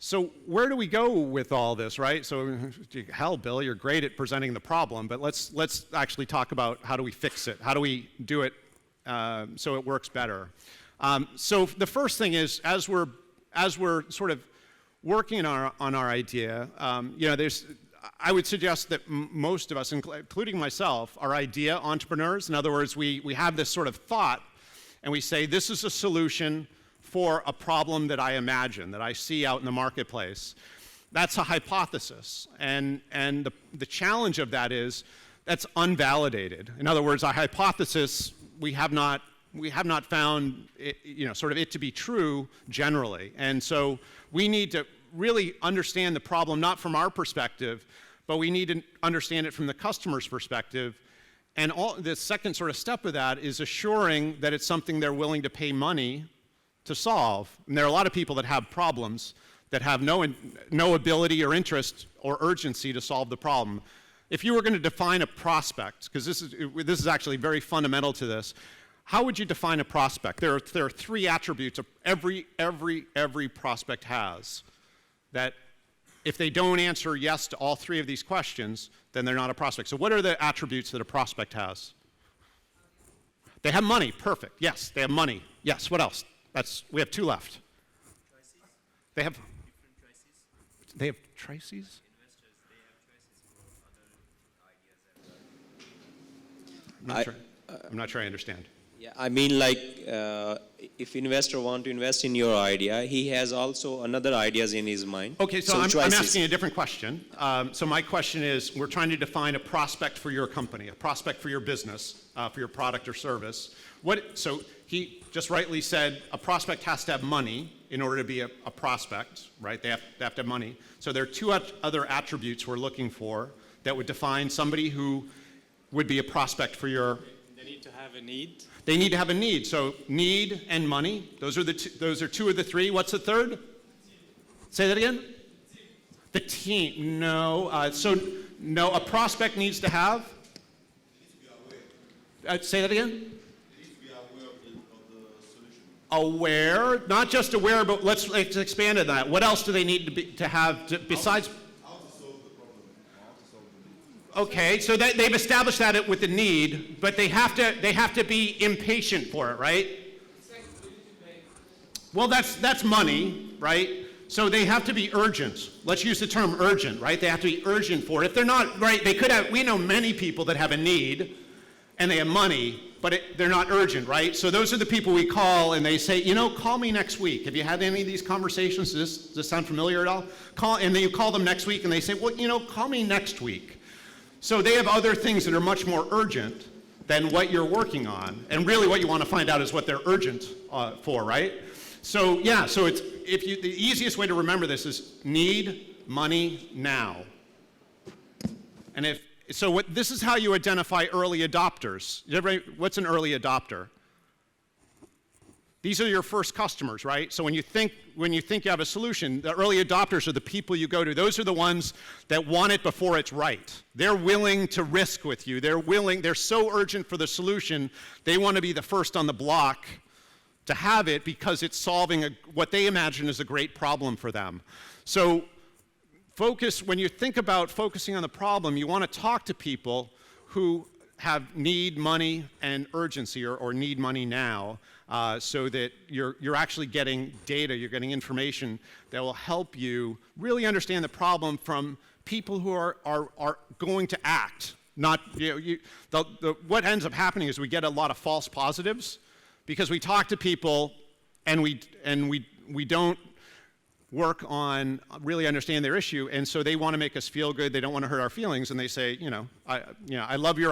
So where do we go with all this, right? So hell, Bill, you're great at presenting the problem, but let's actually talk about how do we fix it? How do we do it so it works better? So the first thing is, as we're sort of working on our idea, I would suggest that most of us, including myself, are idea entrepreneurs. In other words, we have this sort of thought, and we say, this is a solution for a problem that I imagine, that I see out in the marketplace. That's a hypothesis. And the challenge of that is that's unvalidated. In other words, our hypothesis, we have not found it, sort of it to be true generally. And so we need to really understand the problem, not from our perspective, but we need to understand it from the customer's perspective. And the second sort of step of that is assuring that it's something they're willing to pay money to solve. And there are a lot of people that have problems that have no ability or interest or urgency to solve the problem. If you were going to define a prospect, because this is actually very fundamental to this, how would you define a prospect? There are three attributes every prospect has, that if they don't answer yes to all three of these questions, then they're not a prospect. So what are the attributes that a prospect has? They have money. Perfect. Yes, they have money. Yes, what else? We have two left. Choices. They have Different choices. They have trices? Investors, they have choices for other ideas as well. I'm not sure I understand. Yeah, I mean, like, if investor want to invest in your idea, he has also another ideas in his mind. Okay, so I'm asking a different question. So my question is, we're trying to define a prospect for your company, a prospect for your business, for your product or service. So he just rightly said a prospect has to have money in order to be a prospect, right? They have to have money. So there are two other attributes we're looking for that would define somebody who would be a prospect for your... They need to have a need. They need to have a need. So need and money, those are two of the three. What's the third? Say that again? The team. No. So no, a prospect needs to have? Say that again? Aware, not just aware, but let's expand on that. What else do they need to have besides? How to solve the problem? How to solve the need? Okay, so they've established that with the need, but they have to be impatient for it, right? Well, that's money, right? So they have to be urgent. Let's use the term urgent, right? They have to be urgent for it. If they're not, right, they could have. We know many people that have a need, and they have money, but they're not urgent, right? So those are the people we call, and they say, call me next week. Have you had any of these conversations? Does this sound familiar at all? And then you call them next week, and they say, well, call me next week. So they have other things that are much more urgent than what you're working on. And really what you want to find out is what they're urgent for, right? So yeah, so the easiest way to remember this is need, money, now. And this is how you identify early adopters. What's an early adopter? These are your first customers, right? So when you think you have a solution, the early adopters are the people you go to. Those are the ones that want it before it's right. They're willing to risk with you. They're so urgent for the solution, they want to be the first on the block to have it because it's solving what they imagine is a great problem for them. So when you think about focusing on the problem, you want to talk to people who have need, money, and urgency, or need money now, so that you're actually getting data, you're getting information that will help you really understand the problem from people who are going to act. Not, what ends up happening is we get a lot of false positives because we talk to people and we don't work on really understanding their issue, and so they want to make us feel good. They don't want to hurt our feelings, and they say, I love your